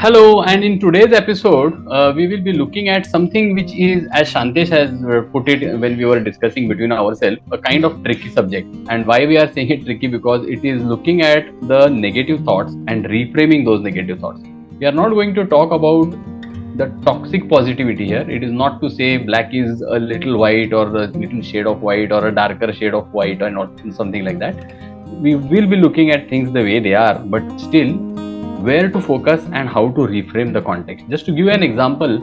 Hello, and in today's episode, we will be looking at something which is, as Shantesh has put it when we were discussing between ourselves, a kind of tricky subject. And why we are saying it tricky? Because it is looking at the negative thoughts and reframing those negative thoughts. We are not going to talk about the toxic positivity here. It is not to say black is a little white or a little shade of white or a darker shade of white or not something like that. We will be looking at things the way they are, but still where to focus and how to reframe the context. Just to give you an example,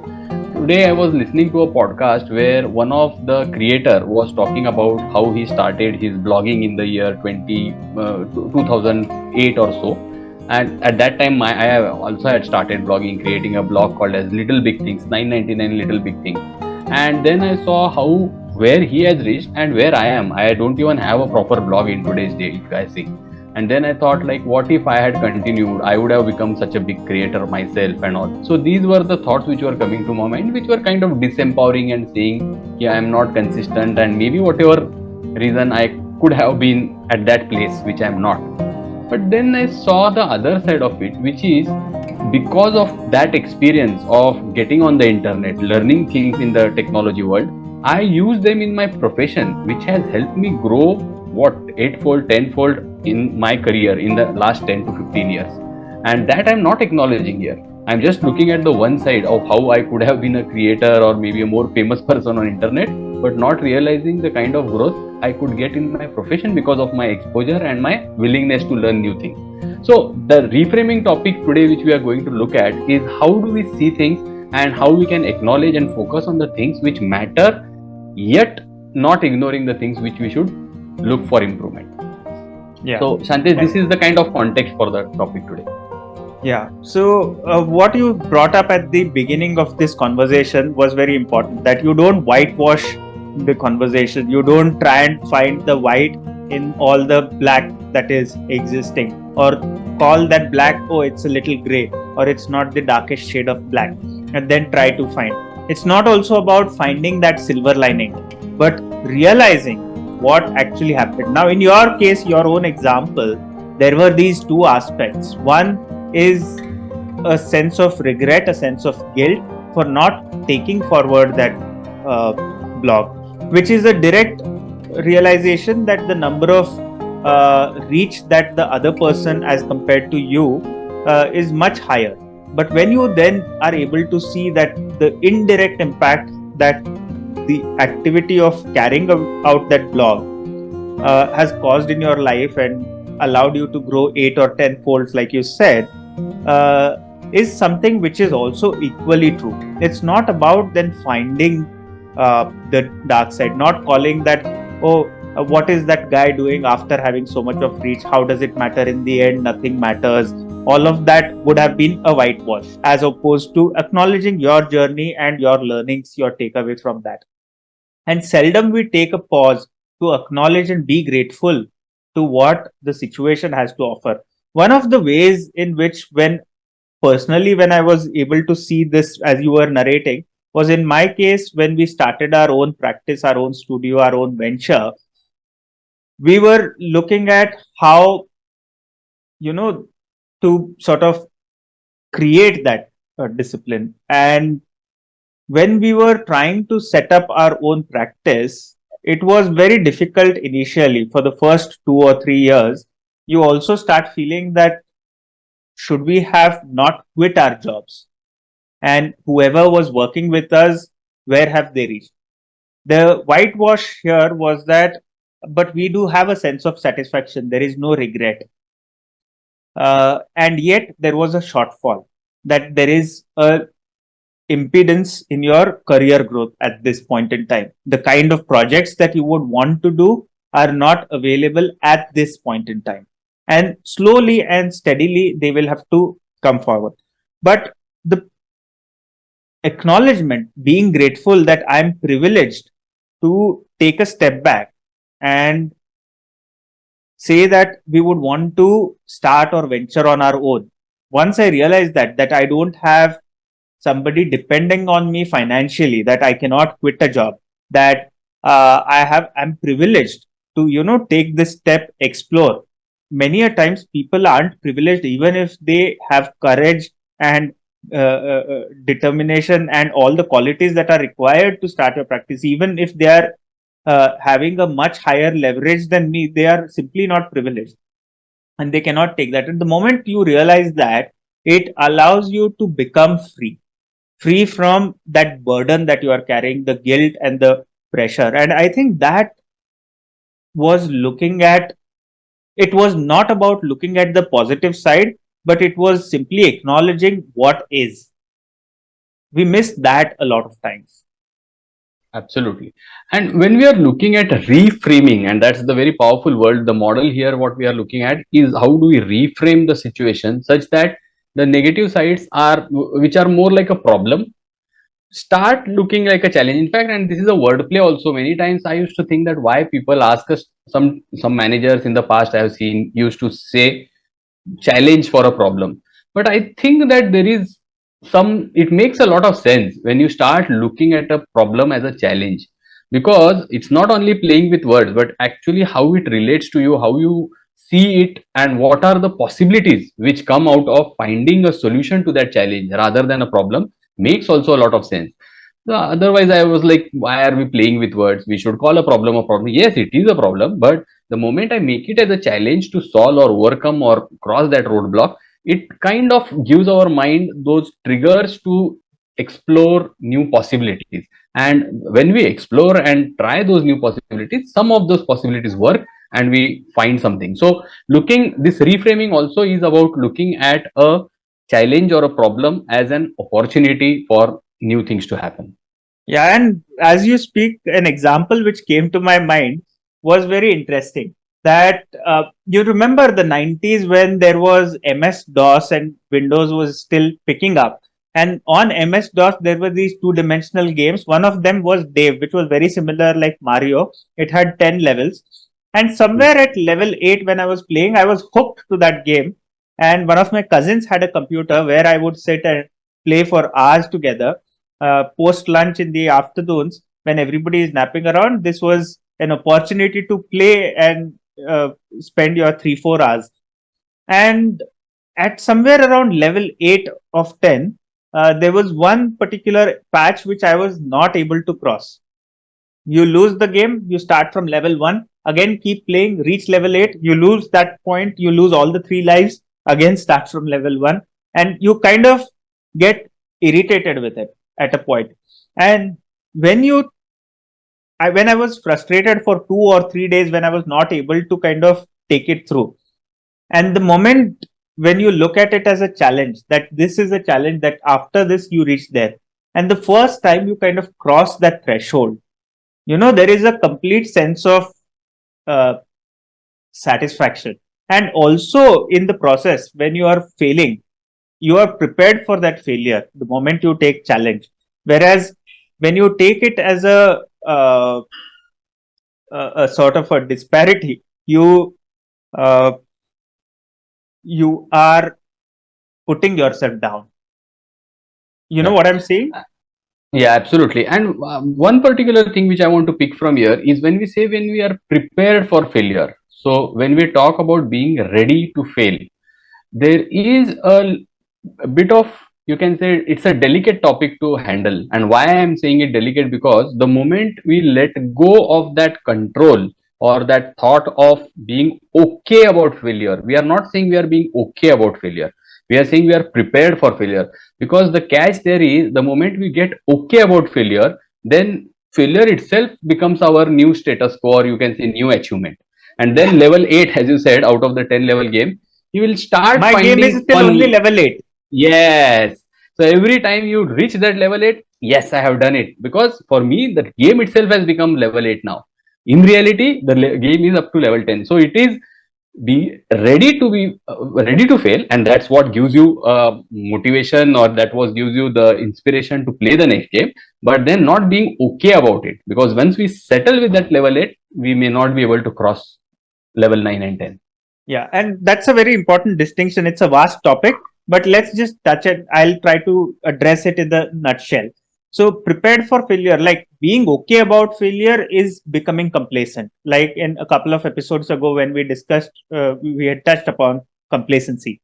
today I was listening to a podcast where one of the creator was talking about how he started his blogging in the year 2008 or so. And at that time, I also had started blogging, creating a blog called as Little Big Things, 999 Little Big Things. And then I saw how where he has reached and where I am. I don't even have a proper blog in today's day, if I see. And then I thought, like, what if I had continued? I would have become such a big creator myself and all. So these were the thoughts which were coming to my mind, which were kind of disempowering and saying, yeah, I'm not consistent, and maybe whatever reason I could have been at that place, which I'm not. But then I saw the other side of it, which is because of that experience of getting on the internet, learning things in the technology world, I use them in my profession, which has helped me grow what eightfold, tenfold in my career in the last 10 to 15 years. And that I'm not acknowledging here. I'm just looking at the one side of how I could have been a creator or maybe a more famous person on internet, but not realizing the kind of growth I could get in my profession because of my exposure and my willingness to learn new things. So the reframing topic today which we are going to look at is how do we see things and how we can acknowledge and focus on the things which matter, yet not ignoring the things which we should look for improvement. Yeah. So Shantesh, this is the kind of context for the topic today. Yeah. So what you brought up at the beginning of this conversation was very important, that you don't whitewash the conversation. You don't try and find the white in all the black that is existing, or call that black, oh, it's a little gray, or it's not the darkest shade of black, and then try to find. It's not also about finding that silver lining, but realizing what actually happened. Now, in your case, your own example, there were these two aspects. One is a sense of regret, a sense of guilt for not taking forward that blog, which is a direct realization that the number of reach that the other person as compared to you is much higher. But when you then are able to see that the indirect impact that the activity of carrying out that blog has caused in your life and allowed you to grow 8 or 10 folds, like you said, is something which is also equally true. It's not about then finding the dark side, not calling that, oh, what is that guy doing after having so much of reach? How does it matter in the end? Nothing matters. All of that would have been a whitewash, as opposed to acknowledging your journey and your learnings, your takeaway from that. And seldom we take a pause to acknowledge and be grateful to what the situation has to offer. One of the ways in which, when I was able to see this as you were narrating, was in my case when we started our own practice, our own studio, our own venture. We were looking at how, to sort of create that discipline. And when we were trying to set up our own practice, it was very difficult initially for the first 2 or 3 years. You also start feeling that should we have not quit our jobs? And whoever was working with us, where have they reached? The whitewash here was that, but we do have a sense of satisfaction. There is no regret. And yet there was a shortfall, that there is a impedance in your career growth at this point in time. The kind of projects that you would want to do are not available at this point in time. And slowly and steadily, they will have to come forward. But the acknowledgement, being grateful that I'm privileged to take a step back and say that we would want to start or venture on our own. Once I realized that I don't have somebody depending on me financially, that I cannot quit a job, that I'm privileged to, take this step, explore. Many a times people aren't privileged even if they have courage and determination and all the qualities that are required to start your practice. Even if they are having a much higher leverage than me, they are simply not privileged and they cannot take that. And the moment you realize that, it allows you to become free from that burden that you are carrying, the guilt and the pressure. And I think that was looking at it was not about looking at the positive side, but it was simply acknowledging what is. We miss that a lot of times. Absolutely. And when we are looking at reframing, and that's the very powerful word, the model here, what we are looking at is how do we reframe the situation such that the negative sides are, which are more like a problem, start looking like a challenge. In fact, and this is a wordplay also. Many times I used to think that why people ask us, some managers in the past I have seen used to say challenge for a problem. But I think that there is it makes a lot of sense when you start looking at a problem as a challenge, because it's not only playing with words but actually how it relates to you, how you see it, and what are the possibilities which come out of finding a solution to that challenge rather than a problem, makes also a lot of sense. Otherwise, I was like, why are we playing with words? We should call a problem a problem. Yes, it is a problem, but the moment I make it as a challenge to solve or overcome or cross that roadblock, it kind of gives our mind those triggers to explore new possibilities. And when we explore and try those new possibilities, some of those possibilities work and we find something. So, this reframing also is about looking at a challenge or a problem as an opportunity for new things to happen. Yeah, and as you speak, an example which came to my mind was very interesting. That you remember the 90s when there was MS DOS and Windows was still picking up. And on MS DOS, there were these two-dimensional games. One of them was Dave, which was very similar like Mario. It had 10 levels. And somewhere at level 8, when I was playing, I was hooked to that game. And one of my cousins had a computer where I would sit and play for hours together. Post lunch in the afternoons, when everybody is napping around, this was an opportunity to play and spend your 3 4 hours. And at somewhere around level 8 of 10, there was one particular patch which I was not able to cross. You lose the game, you start from level 1, again keep playing, reach level 8, you lose that point, you lose all the 3 lives, again start from level 1, and you kind of get irritated with it at a point. And when you when I was frustrated for 2 or 3 days, when I was not able to kind of take it through, and the moment when you look at it as a challenge, that this is a challenge, that after this you reach there, and the first time you kind of cross that threshold, there is a complete sense of uh, satisfaction. And also in the process, when you are failing, you are prepared for that failure the moment you take challenge. Whereas when you take it as a sort of a disparity, uh, you are putting yourself down. You know Right. what I'm saying? Yeah, absolutely. And one particular thing which I want to pick from here is when we say when we are prepared for failure. So when we talk about being ready to fail, there is a bit of, you can say, it's a delicate topic to handle. And why I'm saying it delicate, because the moment we let go of that control or that thought of being okay about failure, we are not saying we are being okay about failure, we are saying we are prepared for failure. Because the catch there is, the moment we get okay about failure, then failure itself becomes our new status quo, or you can say new achievement. And then level 8, as you said, out of the 10 level game, you will start My game is finding still fun. only level 8. Yes. So every time you reach that level 8, yes, I have done it. Because for me, the game itself has become level 8 now. In reality, the game is up to level 10. So it is be ready to fail, and that's what gives you motivation, or that was gives you the inspiration to play the next game. But then not being okay about it, because once we settle with that level 8, we may not be able to cross level 9 and 10. Yeah, and that's a very important distinction. It's a vast topic, but let's just touch it. I'll try to address it in the nutshell. So, prepared for failure, like being okay about failure, is becoming complacent. Like in a couple of episodes ago, when we discussed, we had touched upon complacency.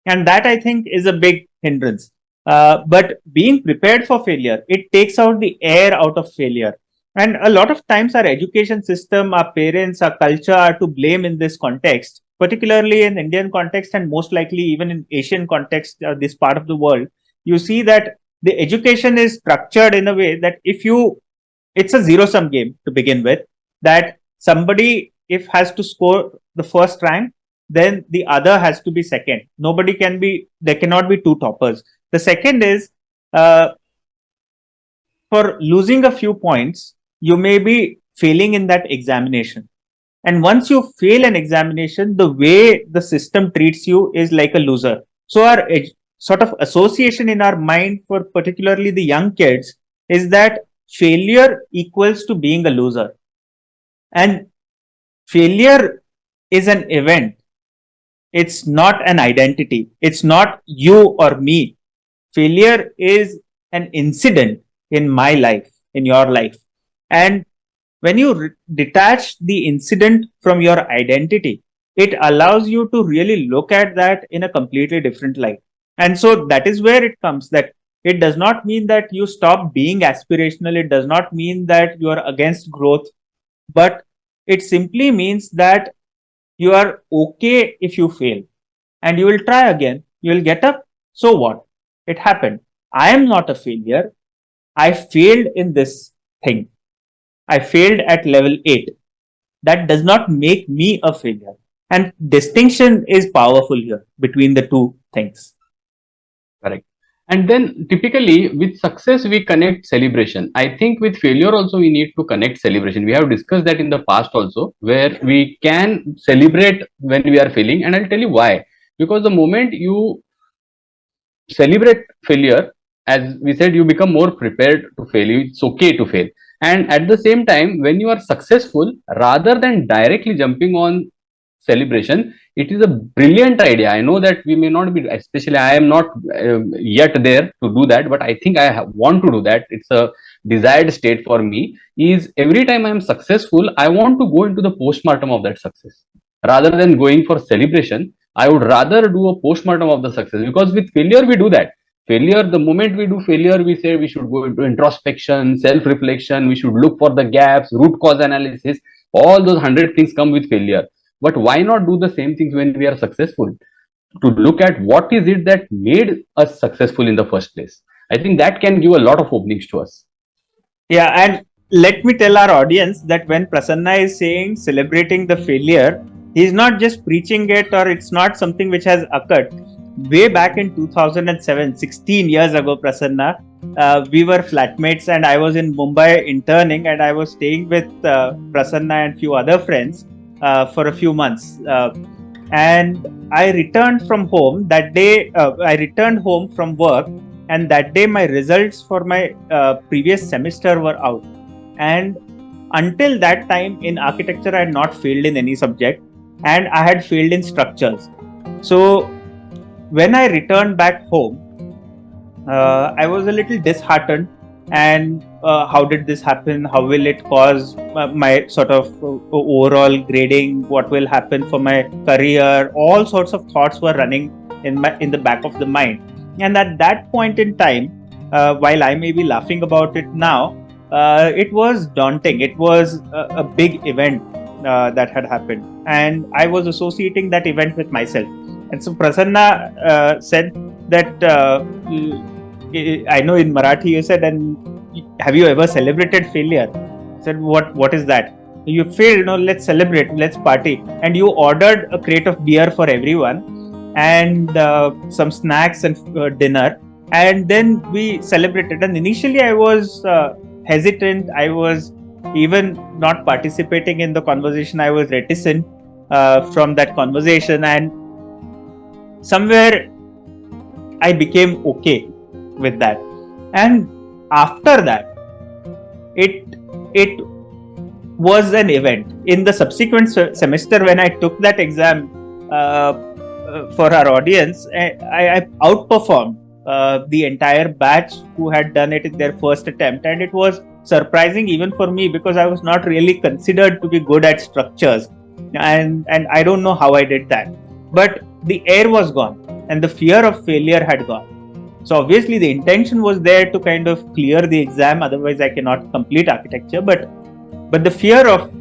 And that I think is a big hindrance. But being prepared for failure, it takes out the air out of failure. And a lot of times, our education system, our parents, our culture are to blame in this context, particularly in Indian context, and most likely even in Asian context, this part of the world. You see that the education is structured in a way that if you, it's a zero sum game to begin with, that somebody, if has to score the first rank, then the other has to be second. Nobody can be, there cannot be two toppers. The second is, uh, for losing a few points, you may be failing in that examination. And once you fail an examination, the way the system treats you is like a loser. So, our sort of association in our mind for particularly the young kids is that failure equals to being a loser. And failure is an event, it's not an identity, it's not you or me. Failure is an incident in my life, in your life. And when you detach the incident from your identity, it allows you to really look at that in a completely different light. And so that is where it comes, that it does not mean that you stop being aspirational, it does not mean that you are against growth, but it simply means that you are okay if you fail, and you will try again, you will get up. So what? It happened. I am not a failure. I failed in this thing. I failed at level 8. That does not make me a failure. And distinction is powerful here between the two things. Correct. And then typically with success, we connect celebration. I think with failure also, we need to connect celebration. We have discussed that in the past also, where we can celebrate when we are failing. And I'll tell you why. Because the moment you celebrate failure, as we said, you become more prepared to fail. It's okay to fail. And at the same time, when you are successful, rather than directly jumping on celebration, it is a brilliant idea. I know that we may not be, especially I am not yet there to do that, but I think want to do that. It's a desired state for me. Is every time I am successful, I want to go into the postmortem of that success rather than going for celebration. I would rather do a postmortem of the success, because with failure we do that. Failure, the moment we do failure, we say we should go into introspection, self reflection, we should look for the gaps, root cause analysis. All those 100 things come with failure. But why not do the same things when we are successful, to look at what is it that made us successful in the first place? I think that can give a lot of openings to us. Yeah, and let me tell our audience that when Prasanna is saying celebrating the failure, he's not just preaching it, or it's not something which has occurred. Way back in 2007, 16 years ago, Prasanna, we were flatmates, and I was in Mumbai interning, and I was staying with Prasanna and few other friends for a few months. And I returned from home that day. I returned home from work, and that day my results for my previous semester were out. And until that time in architecture, I had not failed in any subject, and I had failed in structures. So when I returned back home, I was a little disheartened. And how did this happen? How will it cause my sort of overall grading? What will happen for my career? All sorts of thoughts were running in the back of the mind. And at that point in time, while I may be laughing about it now, it was daunting. It was a big event that had happened, and I was associating that event with myself. And so Prasanna said that I know in Marathi you said, and have you ever celebrated failure? I said, what is that? You failed, no, let's celebrate, let's party. And you ordered a crate of beer for everyone, and some snacks and dinner, and then we celebrated. And initially I was hesitant, I was even not participating in the conversation, I was reticent from that conversation, and somewhere I became okay with that. And after that, it was an event. In the subsequent semester, when I took that exam for our audience, I outperformed the entire batch who had done it in their first attempt. And it was surprising even for me, because I was not really considered to be good at structures, and I don't know how I did that. But the air was gone, and the fear of failure had gone. So obviously the intention was there to kind of clear the exam, otherwise I cannot complete architecture, but the fear of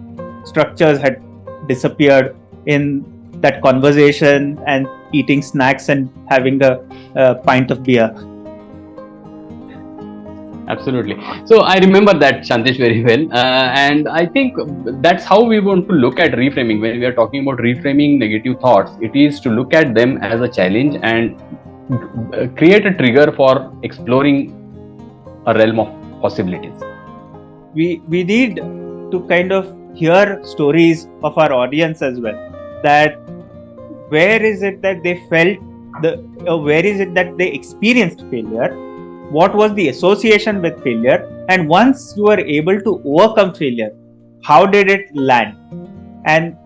structures had disappeared in that conversation and eating snacks and having a pint of beer. Absolutely. So I remember that, Shantesh, very well. And I think that's how we want to look at reframing. When we are talking about reframing negative thoughts, it is to look at them as a challenge and create a trigger for exploring a realm of possibilities. We need to kind of hear stories of our audience as well. That where is it that they felt where is it that they experienced failure? What was the association with failure? And once you were able to overcome failure, how did it land? And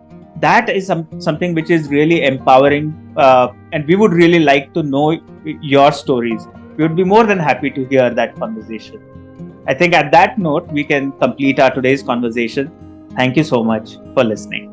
that is something which is really empowering, and we would really like to know your stories. We would be more than happy to hear that conversation. I think at that note, we can complete our today's conversation. Thank you so much for listening.